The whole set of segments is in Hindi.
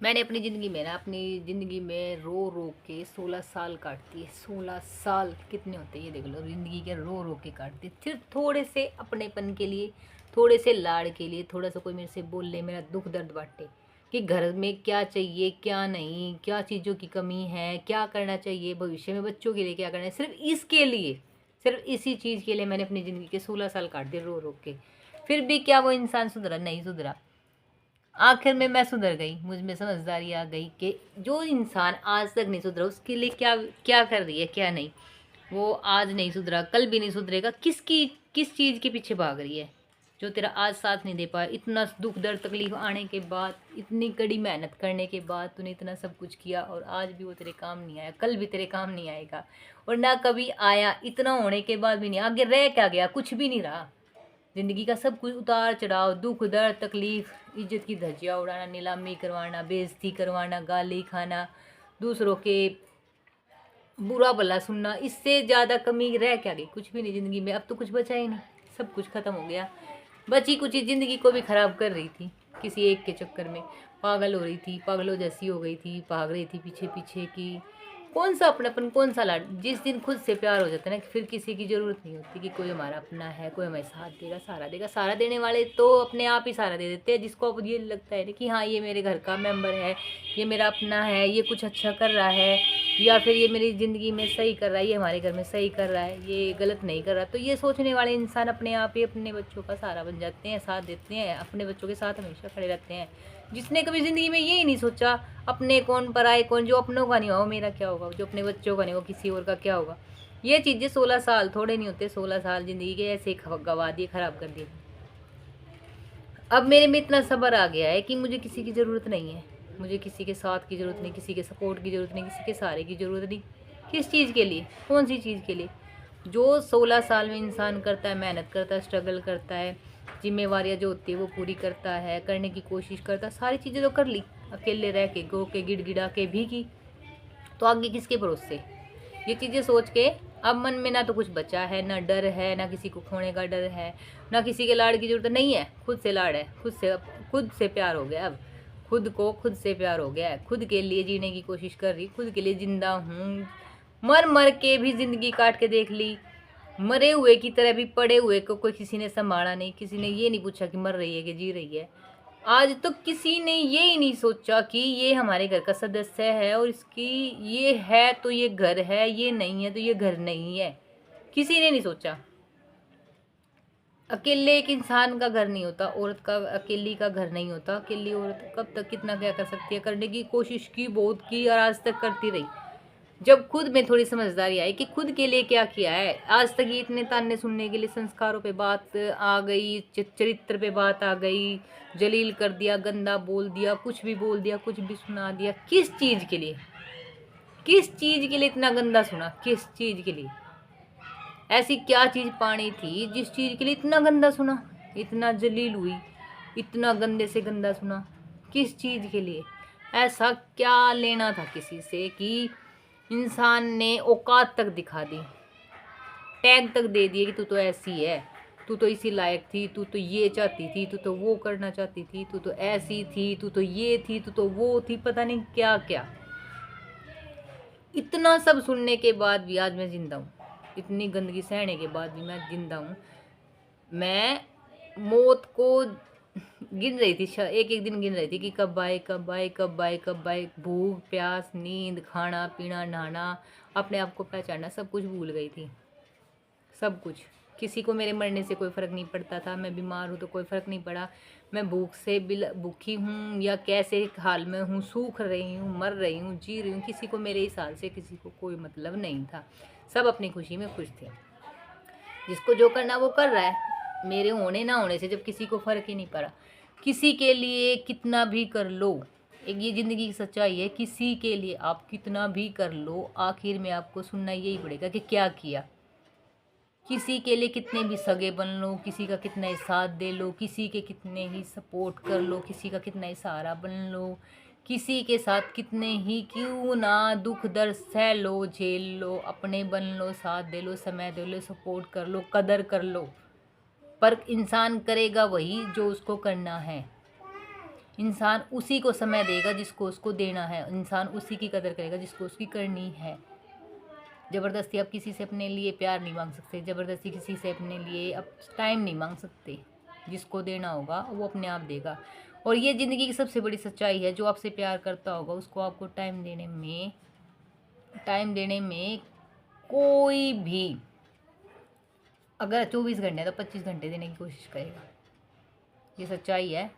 मैंने अपनी ज़िंदगी में रो रो के 16 साल काट दिए। 16 साल कितने होते हैं ये देख लो, ज़िंदगी के रो रो के काट दिए, सिर्फ थोड़े से अपनेपन के लिए, थोड़े से लाड़ के लिए, थोड़ा सा कोई मेरे से बोल ले, मेरा दुख दर्द बांटे कि घर में क्या चाहिए क्या नहीं, क्या चीज़ों की कमी है, क्या करना चाहिए भविष्य में, बच्चों के लिए क्या करना है, सिर्फ इसके लिए, सिर्फ इसी चीज़ के लिए मैंने अपनी ज़िंदगी के 16 साल काट दिए रो रो के। फिर भी क्या वो इंसान सुधरा? नहीं सुधरा। आखिर में मैं सुधर गई, मुझ में समझदारी आ गई कि जो इंसान आज तक नहीं सुधरा उसके लिए क्या क्या कर रही है क्या नहीं। वो आज नहीं सुधरा, कल भी नहीं सुधरेगा। किस चीज़ के पीछे भाग रही है जो तेरा आज साथ नहीं दे पाया? इतना दुख दर्द तकलीफ आने के बाद, इतनी कड़ी मेहनत करने के बाद तूने इतना सब कुछ किया और आज भी वो तेरे काम नहीं आया, कल भी तेरे काम नहीं आएगा और ना कभी आया। इतना होने के बाद भी नहीं, आगे रह क्या गया? कुछ भी नहीं रहा। जिंदगी का सब कुछ उतार चढ़ाव, दुख दर्द तकलीफ, इज्जत की धज्जियाँ उड़ाना, नीलामी करवाना, बेइज्जती करवाना, गाली खाना, दूसरों के बुरा भला सुनना, इससे ज़्यादा कमी रह क्या गई? कुछ भी नहीं ज़िंदगी में। अब तो कुछ बचा ही नहीं, सब कुछ ख़त्म हो गया। बची कुछ ज़िंदगी को भी ख़राब कर रही थी किसी एक के चक्कर में, पागल हो रही थी, पागलों जैसी हो गई थी, भाग रही थी पीछे पीछे की। कौन सा अपनापन, कौन सा लाड? जिस दिन खुद से प्यार हो जाता है ना, फिर किसी की ज़रूरत नहीं होती कि कोई हमारा अपना है, कोई हमें साथ देगा, सहारा देगा। सहारा देने वाले तो अपने आप ही सहारा दे देते हैं, जिसको अब ये लगता है ना कि हाँ ये मेरे घर का मेंबर है, ये मेरा अपना है, ये कुछ अच्छा कर रहा है, या फिर ये मेरी ज़िंदगी में सही कर रहा है, ये हमारे घर में सही कर रहा है, ये गलत नहीं कर रहा। तो ये सोचने वाले इंसान अपने आप ही अपने बच्चों का सहारा बन जाते हैं, साथ देते हैं, अपने बच्चों के साथ हमेशा खड़े रहते हैं। जिसने कभी ज़िंदगी में ये ही नहीं सोचा अपने कौन पराए कौन, जो अपनों का नहीं हुआ वो मेरा क्या होगा, जो अपने बच्चों का नहीं हुआ किसी और का क्या होगा। ये चीज़ें 16 साल थोड़े नहीं होते, 16 साल ज़िंदगी के ऐसे गवा दिए, ख़राब कर दिए। अब मेरे में इतना सब्र आ गया है कि मुझे किसी की ज़रूरत नहीं है, मुझे किसी के साथ की ज़रूरत नहीं, किसी के सपोर्ट की ज़रूरत नहीं, किसी के सहारे की ज़रूरत नहीं। किस चीज़ के लिए? कौन सी चीज़ के लिए? जो 16 साल में इंसान करता है, मेहनत करता है, स्ट्रगल करता है, जिम्मेवारियाँ जो होती है वो पूरी करता है, करने की कोशिश करता है, सारी चीज़ें तो कर ली, अकेले रह के, गो के, गिड़गिड़ा के भी की, तो आगे किसके भरोसे? ये चीज़ें सोच के अब मन में ना तो कुछ बचा है, ना डर है, ना किसी को खोने का डर है, ना किसी के लाड़ की ज़रूरत नहीं है। खुद से लाड़ है, खुद से प्यार हो गया। अब खुद को खुद से प्यार हो गया है, खुद के लिए जीने की कोशिश कर रही, खुद के लिए ज़िंदा हूँ। मर मर के भी ज़िंदगी काट के देख ली, मरे हुए की तरह भी, पड़े हुए को कोई किसी ने संभाला नहीं, किसी ने ये नहीं पूछा कि मर रही है कि जी रही है। आज तक तो किसी ने ये ही नहीं सोचा कि ये हमारे घर का सदस्य है और इसकी ये है तो ये घर है, ये नहीं है तो ये घर नहीं है। किसी ने नहीं सोचा। अकेले एक इंसान का घर नहीं होता, औरत का अकेली का घर नहीं होता। अकेली औरत कब तक कितना क्या कर सकती है? करने की कोशिश की, बहुत की और आज तक करती रही। जब खुद में थोड़ी समझदारी आई कि खुद के लिए क्या किया है, आज तक ये इतने ताने सुनने के लिए संस्कारों पे बात आ गई, चरित्र पे बात आ गई, जलील कर दिया, गंदा बोल दिया, कुछ भी बोल दिया, कुछ भी सुना दिया। किस चीज़ के लिए? किस चीज़ के लिए इतना गंदा सुना? किस चीज़ के लिए? ऐसी क्या चीज़ पानी थी जिस चीज़ के लिए इतना गंदा सुना, इतना जलील हुई, इतना गंदे से गंदा सुना? किस चीज़ के लिए? ऐसा क्या लेना था किसी से कि इंसान ने औकात तक दिखा दी, टैग तक दे दिए कि तू तो ऐसी है, तू तो इसी लायक थी, तू तो ये चाहती थी, तू तो वो करना चाहती थी, तू तो ऐसी थी, तू तो ये थी, तू तो वो थी, पता नहीं क्या क्या। इतना सब सुनने के बाद भी आज मैं जिंदा हूँ, इतनी गंदगी सहने के बाद भी मैं जिंदा हूँ। मैं मौत को गिन रही थी, एक एक दिन गिन रही थी कि कब आए कब आए कब आए कब आए। भूख प्यास नींद खाना पीना नहाना, अपने आप को पहचानना, सब कुछ भूल गई थी, सब कुछ। किसी को मेरे मरने से कोई फ़र्क नहीं पड़ता था, मैं बीमार हूँ तो कोई फ़र्क नहीं पड़ा, मैं भूख से भूखी हूँ या कैसे हाल में हूँ, सूख रही हूँ, मर रही हूँ, जी रही हूँ, किसी को मेरे इस हाल से किसी को कोई मतलब नहीं था। सब अपनी खुशी में खुश थे, जिसको जो करना वो कर रहा है। मेरे होने ना होने से जब किसी को फ़र्क ही नहीं पड़ा, किसी के लिए कितना भी कर लो, एक ये ज़िंदगी की सच्चाई है, किसी के लिए आप कितना भी कर लो, आखिर में आपको सुनना यही पड़ेगा कि क्या किया। किसी के लिए कितने भी सगे बन लो, किसी का कितना ही साथ दे लो, किसी के कितने ही सपोर्ट कर लो, किसी का कितना ही सहारा बन लो, किसी के साथ कितने ही क्यों ना दुख दर्द सह लो, झेल लो, अपने बन लो, साथ दे लो, समय दे लो, सपोर्ट कर लो, कदर कर लो, पर इंसान करेगा वही जो उसको करना है। इंसान उसी को समय देगा जिसको उसको देना है, इंसान उसी की कदर करेगा जिसको उसकी करनी है। ज़बरदस्ती आप किसी से अपने लिए प्यार नहीं मांग सकते, ज़बरदस्ती किसी से अपने लिए अब टाइम नहीं मांग सकते। जिसको देना होगा वो अपने आप देगा। और ये ज़िंदगी की सबसे बड़ी सच्चाई है, जो आपसे प्यार करता होगा उसको आपको टाइम देने में कोई भी, अगर 24 घंटे तो 25 घंटे देने की कोशिश करेगा। ये सच्चाई है।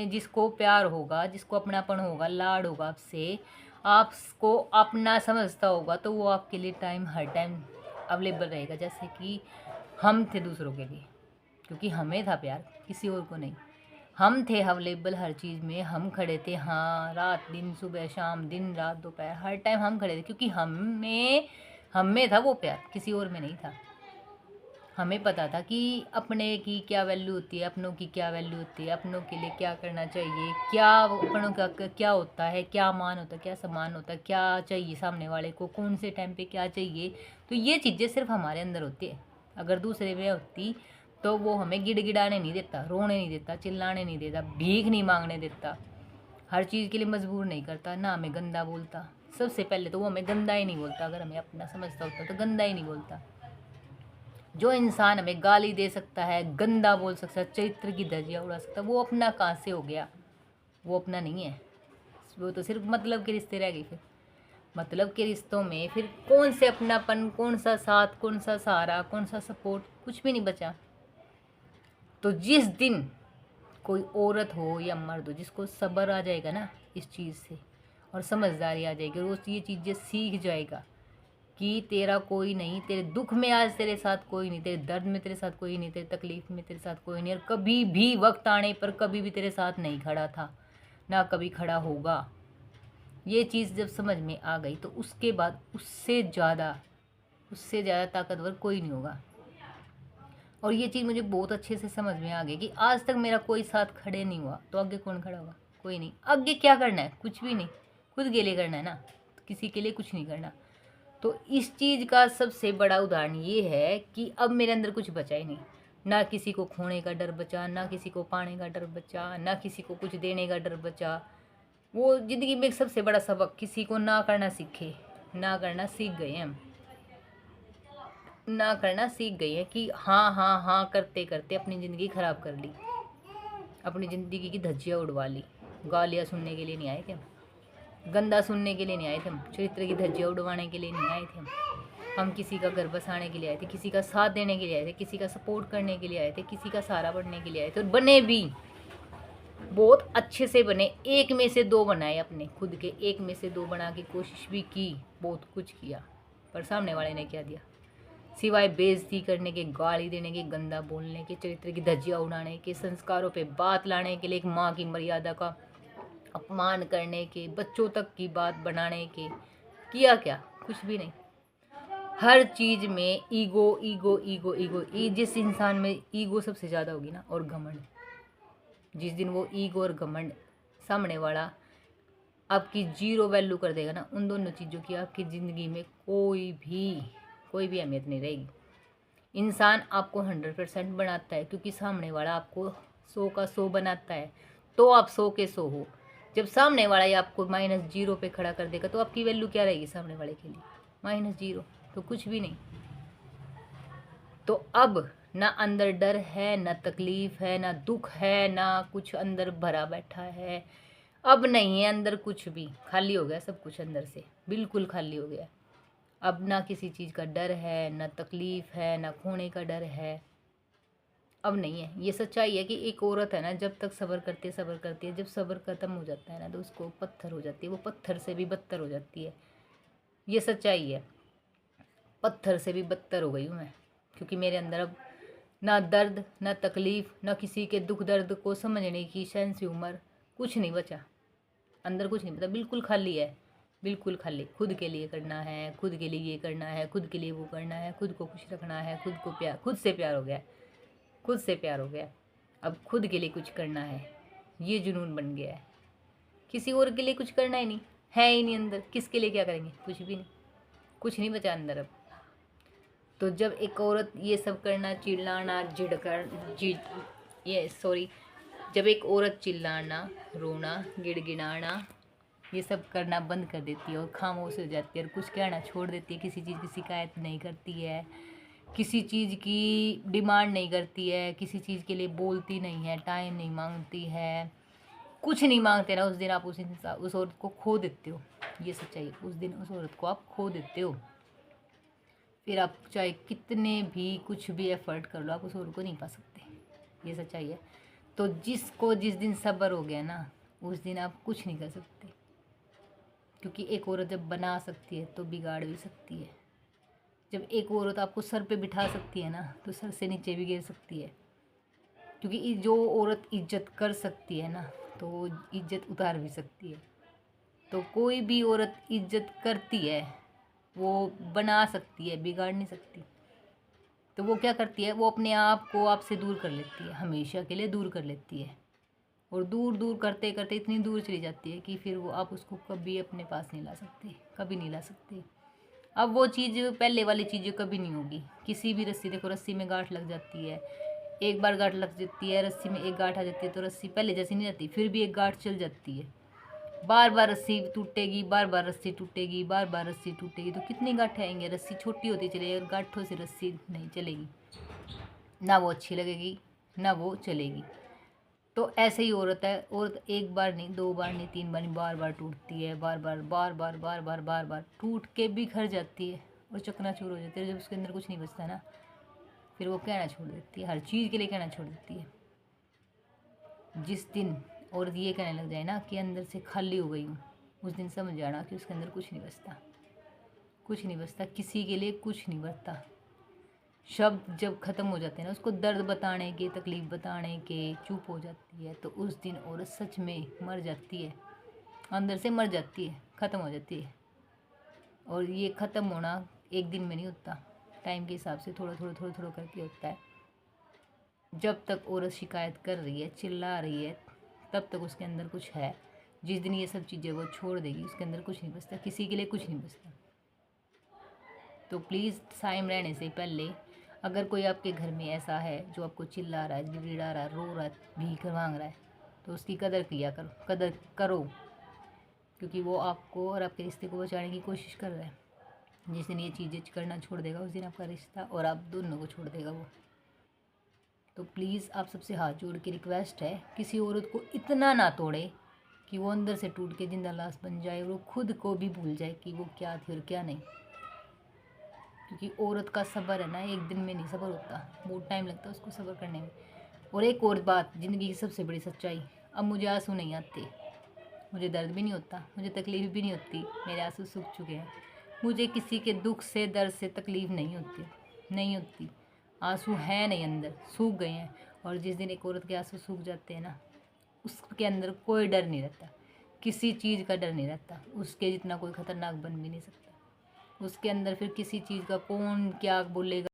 जिसको प्यार होगा, जिसको अपनापन होगा, लाड होगा आपसे, आपको अपना समझता होगा, तो वो आपके लिए हर टाइम अवेलेबल रहेगा। जैसे कि हम थे दूसरों के लिए, क्योंकि हमें था प्यार, किसी और को नहीं। हम थे अवेलेबल हर चीज़ में, हम खड़े थे, हाँ, रात दिन, सुबह शाम, दिन रात दोपहर, हर टाइम हम खड़े थे, क्योंकि हमें था वो प्यार, किसी और में नहीं था। हमें पता था कि अपने की क्या वैल्यू होती है, अपनों की क्या वैल्यू होती है, अपनों के लिए क्या करना चाहिए, क्या अपनों का क्या होता है, क्या मान होता है, क्या सम्मान होता है, क्या चाहिए सामने वाले को, कौन से टाइम पे क्या चाहिए। तो ये चीज़ें सिर्फ हमारे अंदर होती है। अगर दूसरे में होती तो वो हमें गिड़गिड़ाने नहीं देता, रोने नहीं देता, चिल्लाने नहीं देता, भीख नहीं मांगने देता, हर चीज़ के लिए मजबूर नहीं करता, ना हमें गंदा बोलता। सबसे पहले तो वो हमें गंदा ही नहीं बोलता। अगर हमें अपना समझता होता तो गंदा ही नहीं बोलता। जो इंसान हमें गाली दे सकता है, गंदा बोल सकता है, चरित्र की धज्जियाँ उड़ा सकता है, वो अपना कहाँ से हो गया? वो अपना नहीं है। वो तो सिर्फ मतलब के रिश्ते रह गए। फिर मतलब के रिश्तों में फिर कौन से अपनापन, कौन सा साथ, कौन सा सहारा, कौन सा सपोर्ट, कुछ भी नहीं बचा। तो जिस दिन कोई औरत हो या मर्द हो, जिसको सब्र आ जाएगा ना इस चीज़ से, और समझदारी आ जाएगी, और वो ये चीज़ें सीख जाएगा कि तेरा कोई नहीं, तेरे दुख में आज तेरे साथ कोई नहीं, तेरे दर्द में तेरे साथ कोई नहीं, तेरे तकलीफ में तेरे साथ कोई नहीं, और कभी भी वक्त आने पर कभी भी तेरे साथ नहीं खड़ा था, ना कभी खड़ा होगा। ये चीज़ जब समझ में आ गई तो उसके बाद उससे ज़्यादा ताकतवर कोई नहीं होगा। और ये चीज़ मुझे बहुत अच्छे से समझ में आ गई कि आज तक मेरा कोई साथ खड़े नहीं हुआ, तो आगे कौन खड़ा होगा? कोई नहीं। आगे क्या करना है? कुछ भी नहीं, खुद के लिए करना है ना, किसी के लिए कुछ नहीं करना। तो इस चीज़ का सबसे बड़ा उदाहरण ये है कि अब मेरे अंदर कुछ बचा ही नहीं। ना किसी को खोने का डर बचा, ना किसी को पाने का डर बचा, ना किसी को कुछ देने का डर बचा। वो ज़िंदगी में एक सबसे बड़ा सबक, किसी को ना करना सीखे, ना करना सीख गए हम, ना करना सीख गई हैं कि हाँ हाँ हाँ करते करते अपनी ज़िंदगी ख़राब कर ली, अपनी ज़िंदगी की धज्जियाँ उड़वा ली। गालियाँ सुनने के लिए नहीं आए थे हम, गंदा सुनने के लिए नहीं आए थे हम, चरित्र की धज्जियाँ उड़वाने के लिए नहीं आए थे हम किसी का घर बसाने के लिए आए थे, किसी का साथ देने के लिए आए थे, किसी का सपोर्ट करने के लिए आए थे, किसी का सहारा बनने के लिए आए थे। और बने भी बहुत अच्छे से बने। एक में से दो बनाए अपने खुद के, एक में से दो बना की कोशिश भी की, बहुत कुछ किया, पर सामने वाले ने क्या दिया? सिवाय बेइज्जती करने के, गाली देने के, गंदा बोलने के, चरित्र की धज्जियाँ उड़ाने के, संस्कारों पे बात लाने के लिए, एक माँ की मर्यादा का अपमान करने के, बच्चों तक की बात बनाने के। किया क्या? कुछ भी नहीं। हर चीज़ में ईगो ईगो ईगो ईगो जिस इंसान में ईगो सबसे ज़्यादा होगी ना, और घमंड, जिस दिन वो ईगो और घमंड सामने वाला आपकी जीरो वैल्यू कर देगा ना, उन दोनों चीज़ों की आपकी ज़िंदगी में कोई भी अहमियत नहीं रहेगी। इंसान आपको 100% बनाता है, क्योंकि सामने वाला आपको 100 का 100 बनाता है, तो आप 100 के 100 हो। जब सामने वाला ही आपको -0 पे खड़ा कर देगा, तो आपकी वैल्यू क्या रहेगी सामने वाले के लिए? -0, तो कुछ भी नहीं। तो अब ना अंदर डर है, ना तकलीफ है, ना दुख है, ना कुछ अंदर भरा बैठा है। अब नहीं है अंदर कुछ भी, खाली हो गया सब कुछ अंदर से, बिल्कुल खाली हो गया। अब ना किसी चीज़ का डर है, ना तकलीफ़ है, ना खोने का डर है, अब नहीं है। ये सच्चाई है कि एक औरत है ना, जब तक सब्र करती है, जब सब्र ख़त्म हो जाता है ना, तो उसको पत्थर हो जाती है, वो पत्थर से भी बदतर हो जाती है। ये सच्चाई है। पत्थर से भी बदतर हो गई हूँ मैं, क्योंकि मेरे अंदर अब ना दर्द, ना तकलीफ़, ना किसी के दुख दर्द को समझने की सेंस ह्यूमर, कुछ नहीं बचा अंदर, कुछ नहीं बचा, बिल्कुल खाली है, बिल्कुल खाली। खुद के लिए करना है, खुद के लिए ये करना है, खुद के लिए वो करना है, खुद को खुश रखना है, खुद से प्यार हो गया, खुद से प्यार हो गया। अब खुद के लिए कुछ करना है, ये जुनून बन गया है। किसी और के लिए कुछ करना ही नहीं है, ही नहीं अंदर। किसके लिए क्या करेंगे? कुछ भी नहीं, कुछ नहीं बचा अंदर अब। तो जब एक औरत ये सब करना, चिल्लाना, जब एक औरत चिल्लाना, रोना, गिड़गिड़ाना, ये सब करना बंद कर देती है और खामोश हो जाती है और कुछ कहना छोड़ देती है। किसी चीज़ की शिकायत नहीं करती है, किसी चीज़ की डिमांड नहीं करती है, किसी चीज़ के लिए बोलती नहीं है, टाइम नहीं मांगती है, कुछ नहीं मांगते ना, उस दिन आप उस औरत को खो देते हो। ये सच्चाई है, उस दिन उस औरत को आप खो देते हो। फिर आप चाहे कितने भी कुछ भी एफर्ट कर लो, आप उस औरत को नहीं पा सकते। ये सच्चाई है। तो जिसको जिस दिन सब्र हो गया ना, उस दिन आप कुछ नहीं कर सकते, क्योंकि एक औरत जब बना सकती है तो बिगाड़ भी सकती है। जब एक औरत आपको सर पे बिठा सकती है ना, तो सर से नीचे भी गिर सकती है। क्योंकि जो औरत इज्जत कर सकती है ना, तो वो इज्जत उतार भी सकती है। तो कोई भी औरत इज्जत करती है, वो बना सकती है, बिगाड़ नहीं सकती। तो वो क्या करती है, वो अपने आप को आपसे दूर कर लेती है, हमेशा के लिए दूर कर लेती है। और दूर दूर करते करते इतनी दूर चली जाती है कि फिर वो आप उसको कभी अपने पास नहीं ला सकते, कभी नहीं ला सकते। अब वो चीज़ पहले वाली चीज़ें कभी नहीं होगी। किसी भी रस्सी, देखो रस्सी में गांठ लग जाती है, एक बार गांठ लग जाती है, रस्सी में एक गांठ आ जाती है तो रस्सी पहले जैसी नहीं रहती, फिर भी एक गांठ चल जाती है। बार बार रस्सी टूटेगी, बार बार रस्सी टूटेगी, बार बार रस्सी टूटेगी, तो कितनी गांठें आएंगे। रस्सी छोटी होती चलेगी और गांठों से रस्सी नहीं चलेगी, ना वो अच्छी लगेगी ना वो चलेगी। तो ऐसे ही औरत है, औरत एक बार नहीं, दो बार नहीं, तीन बार नहीं, बार बार टूटती है, बार बार बार बार बार बार बार बार टूट के बिखर जाती है और चकनाचूर हो जाती है। जब उसके अंदर कुछ नहीं बचता ना, फिर वो कहना छोड़ देती है, हर चीज़ के लिए कहना छोड़ देती है। जिस दिन औरत ये कहने लग जाए ना कि अंदर से खाली हो गई हूँ, उस दिन समझ जाना कि उसके अंदर कुछ नहीं बचता, कुछ नहीं बचता, किसी के लिए कुछ नहीं बचता। शब्द जब ख़त्म हो जाते हैं ना, उसको दर्द बताने के, तकलीफ़ बताने के, चुप हो जाती है, तो उस दिन औरत सच में मर जाती है, अंदर से मर जाती है, ख़त्म हो जाती है। और ये ख़त्म होना एक दिन में नहीं होता, टाइम के हिसाब से थोड़ा थोड़ा थोड़ा थोड़ा करके होता है। जब तक औरत शिकायत कर रही है, चिल्ला रही है, तब तक उसके अंदर कुछ है। जिस दिन ये सब चीज़ें वो छोड़ देगी, उसके अंदर कुछ नहीं बचता, किसी के लिए कुछ नहीं बचता। तो प्लीज़ टाइम रहने से पहले, अगर कोई आपके घर में ऐसा है जो आपको चिल्ला रहा है, गिड़गिड़ा रहा है, रो रहा है, भीख मांग रहा है, तो उसकी कदर किया करो, कदर करो, क्योंकि वो आपको और आपके रिश्ते को बचाने की कोशिश कर रहा है। जिस दिन ये चीज़ें करना छोड़ देगा, उस दिन आपका रिश्ता और आप दोनों को छोड़ देगा वो। तो प्लीज़ आप सबसे हाथ जोड़ के रिक्वेस्ट है, किसी औरत को इतना ना तोड़े कि वो अंदर से टूट के जिंदा लाश बन जाए और वो खुद को भी भूल जाए कि वो क्या थी और क्या नहीं। क्योंकि औरत का सब्र है ना, एक दिन में नहीं सब्र होता, बहुत टाइम लगता है उसको सब्र करने में। और एक और बात, ज़िंदगी की सबसे बड़ी सच्चाई, अब मुझे आंसू नहीं आते, मुझे दर्द भी नहीं होता, मुझे तकलीफ़ भी नहीं होती, मेरे आंसू सूख चुके हैं। मुझे किसी के दुख से, दर्द से तकलीफ़ नहीं होती, नहीं होती। आंसू हैं नहीं, अंदर सूख गए हैं। और जिस दिन एक औरत के आंसू सूख जाते हैं ना, उसके अंदर कोई डर नहीं रहता, किसी चीज़ का डर नहीं रहता, उसके जितना कोई ख़तरनाक बन भी नहीं सकता। उसके अंदर फिर किसी चीज़ का कौन क्या बोलेगा